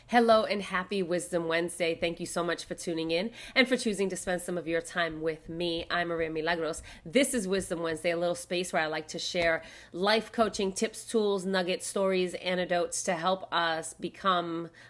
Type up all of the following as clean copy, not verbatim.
Hello and happy Wisdom Wednesday. Thank you so much for tuning in and for choosing to spend some of your time with me. I'm Maria Milagros. This is Wisdom Wednesday, a little space where I like to share life coaching tips, tools, nuggets, stories, anecdotes to help us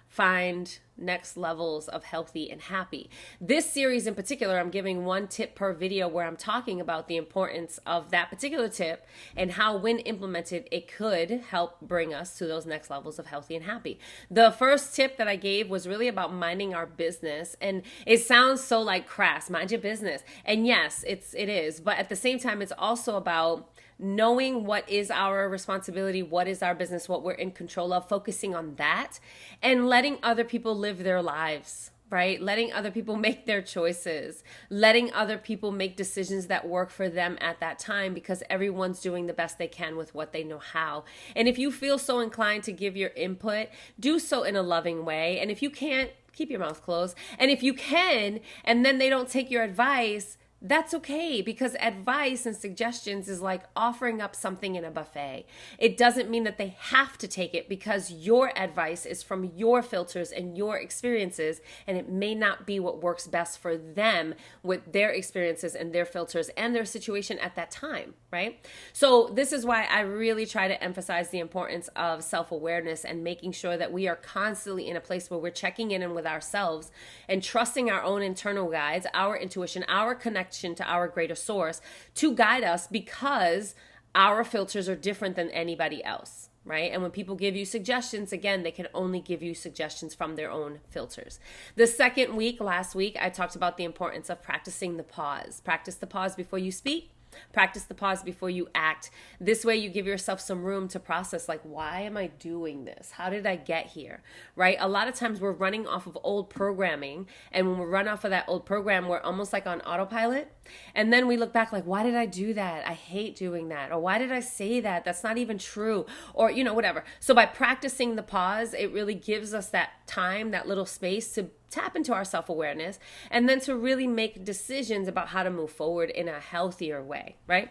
find next levels of healthy and happy. This series in particular, I'm giving one tip per video where I'm talking about the importance of that particular tip and how, when implemented, it could help bring us to those next levels of healthy and happy. The first tip that I gave was really about minding our business, and it sounds so like crass, mind your business. And yes, it is, but at the same time, it's also about knowing what is our responsibility, what is our business, what we're in control of, focusing on that, and letting other people live their lives, right? Letting other people make their choices, letting other people make decisions that work for them at that time, because everyone's doing the best they can with what they know how. And if you feel so inclined to give your input, do so in a loving way. And if you can't, keep your mouth closed. And if you can, and then they don't take your advice, that's okay, because advice and suggestions is like offering up something in a buffet. It doesn't mean that they have to take it, because your advice is from your filters and your experiences, and it may not be what works best for them with their experiences and their filters and their situation at that time, right? So this is why I really try to emphasize the importance of self-awareness and making sure that we are constantly in a place where we're checking in with ourselves and trusting our own internal guides, our intuition, our connection to our greater source to guide us, because our filters are different than anybody else, right? And when people give you suggestions, again, they can only give you suggestions from their own filters. The second week, last week, I talked about the importance of practicing the pause. Practice the pause before you speak. Practice the pause before you act. This way you give yourself some room to process, like, why am I doing this? How did I get here? Right? A lot of times we're running off of old programming, and when we run off of that old program, we're almost like on autopilot. And then we look back like, why did I do that? I hate doing that. Or why did I say that? That's not even true. Or, whatever. So by practicing the pause, it really gives us that time, that little space to tap into our self-awareness, and then to really make decisions about how to move forward in a healthier way, right?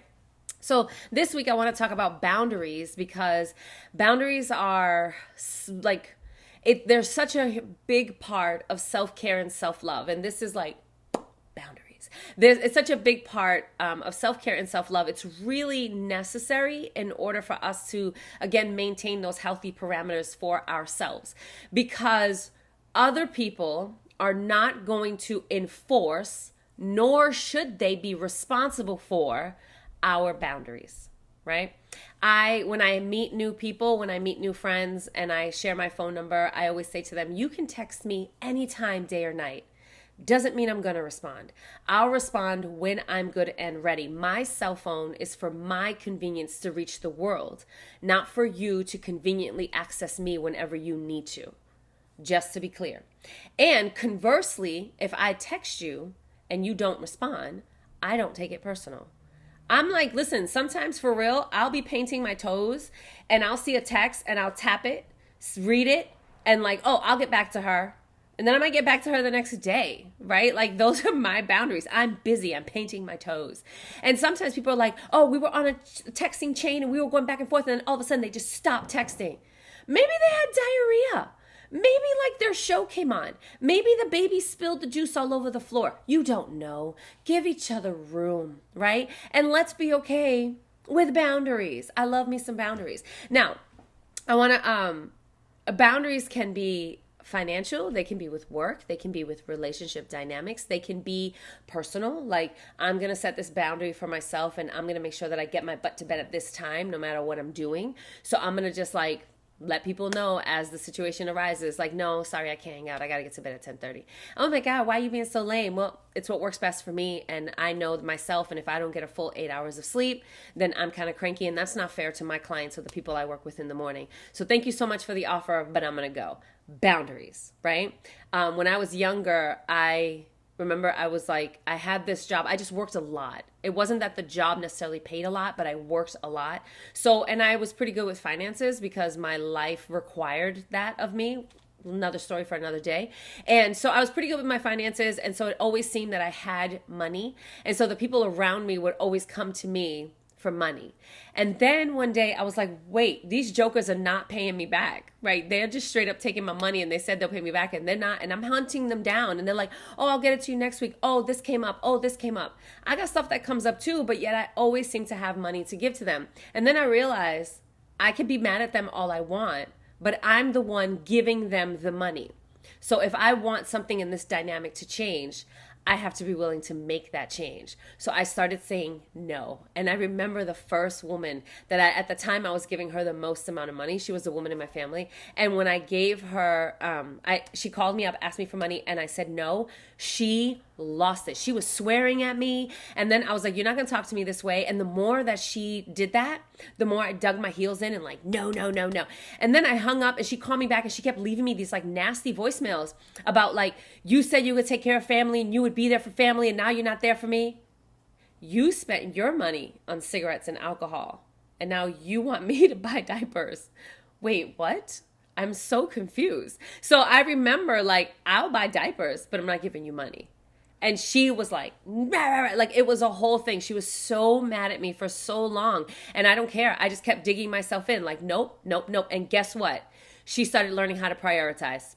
So this week I want to talk about boundaries, because boundaries are they're such a big part of self-care and self-love. And this is like boundaries. It's such a big part of self-care and self-love. It's really necessary in order for us to, again, maintain those healthy parameters for ourselves, because other people are not going to enforce, nor should they be responsible for, our boundaries, right? When I meet new people, when I meet new friends and I share my phone number, I always say to them, you can text me anytime, day or night. Doesn't mean I'm going to respond. I'll respond when I'm good and ready. My cell phone is for my convenience to reach the world, not for you to conveniently access me whenever you need to. Just to be clear. And conversely, if I text you and you don't respond, I don't take it personal. I'm like, listen, sometimes for real, I'll be painting my toes and I'll see a text and I'll tap it, read it, and like, oh, I'll get back to her. And then I might get back to her the next day, right? Like, those are my boundaries. I'm busy. I'm painting my toes. And sometimes people are like, oh, we were on a texting chain and we were going back and forth, and then all of a sudden they just stopped texting. Maybe they had diarrhea. Maybe like their show came on. Maybe the baby spilled the juice all over the floor. You don't know. Give each other room, right? And let's be okay with boundaries. I love me some boundaries. Now, I want to, boundaries can be financial, they can be with work, they can be with relationship dynamics, they can be personal, like I'm going to set this boundary for myself and I'm going to make sure that I get my butt to bed at this time no matter what I'm doing. So I'm going to just like let people know as the situation arises, like, no, sorry, I can't hang out. I got to get to bed at 10:30. Oh my God, why are you being so lame? Well, it's what works best for me. And I know myself. And if I don't get a full 8 hours of sleep, then I'm kind of cranky. And that's not fair to my clients or the people I work with in the morning. So thank you so much for the offer, but I'm going to go. Boundaries, right? When I was younger, I remember I had this job. I just worked a lot. It wasn't that the job necessarily paid a lot, but I worked a lot. So, and I was pretty good with finances because my life required that of me. Another story for another day. And so I was pretty good with my finances. And so it always seemed that I had money. And so the people around me would always come to me for money. And then one day I was like, wait, these jokers are not paying me back, right? They're just straight up taking my money and they said they'll pay me back and they're not. And I'm hunting them down and they're like, oh, I'll get it to you next week. Oh, this came up. Oh, this came up. I got stuff that comes up too, but yet I always seem to have money to give to them. And then I realized I could be mad at them all I want, but I'm the one giving them the money. So if I want something in this dynamic to change, I have to be willing to make that change. So I started saying no. And I remember the first woman that at the time I was giving her the most amount of money. She was a woman in my family. And when I gave her, she called me up, asked me for money, and I said no. She lost it. She was swearing at me. And then I was like, you're not going to talk to me this way. And the more that she did that, the more I dug my heels in and like, no, no, no, no. And then I hung up and she called me back and she kept leaving me these like nasty voicemails about like, you said you would take care of family and you would be there for family and now you're not there for me. You spent your money on cigarettes and alcohol and now you want me to buy diapers. Wait, what? I'm so confused. So I remember like, I'll buy diapers, but I'm not giving you money. And she was like, rah, rah, rah. Like it was a whole thing. She was so mad at me for so long. And I don't care. I just kept digging myself in like, nope, nope, nope. And guess what? She started learning how to prioritize.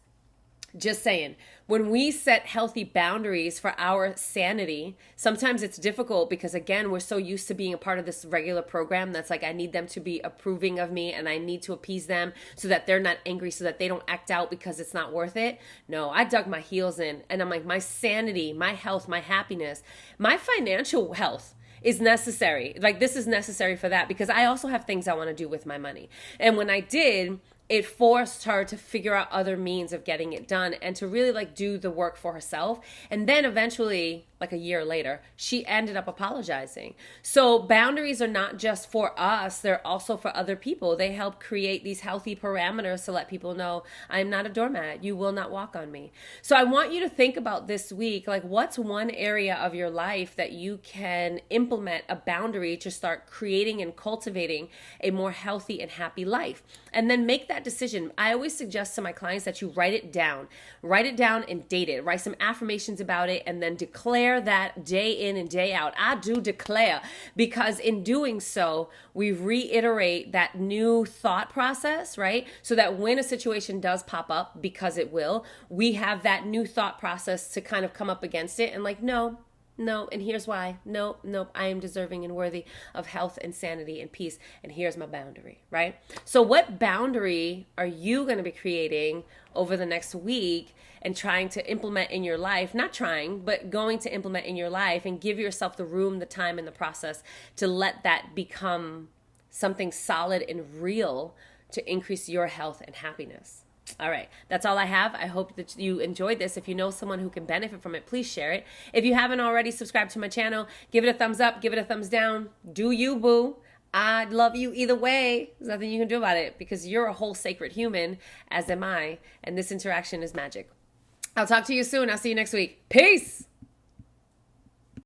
Just saying, when we set healthy boundaries for our sanity, sometimes it's difficult because, again, we're so used to being a part of this regular program that's like, I need them to be approving of me and I need to appease them so that they're not angry, so that they don't act out because it's not worth it. No, I dug my heels in and I'm like, my sanity, my health, my happiness, my financial health is necessary. Like this is necessary for that because I also have things I want to do with my money. And when I did, it forced her to figure out other means of getting it done and to really like do the work for herself. And then eventually, like a year later, she ended up apologizing. So boundaries are not just for us, they're also for other people. They help create these healthy parameters to let people know I'm not a doormat. You will not walk on me. So I want you to think about this week, like what's one area of your life that you can implement a boundary to start creating and cultivating a more healthy and happy life. And then make that decision. I always suggest to my clients that you write it down and date it. Write some affirmations about it and then declare that day in and day out. I do declare because in doing so, we reiterate that new thought process, right? So that when a situation does pop up, because it will, we have that new thought process to kind of come up against it and like, no, and here's why. No, I am deserving and worthy of health and sanity and peace. And here's my boundary, right? So what boundary are you going to be creating over the next week and trying to implement in your life? Not trying, but going to implement in your life and give yourself the room, the time, and the process to let that become something solid and real to increase your health and happiness. All right, that's all I have. I hope that you enjoyed this. If you know someone who can benefit from it, please share it. If you haven't already subscribed to my channel, give it a thumbs up, give it a thumbs down. Do you, boo? I love you either way. There's nothing you can do about it because you're a whole sacred human, as am I, and this interaction is magic. I'll talk to you soon. I'll see you next week. Peace!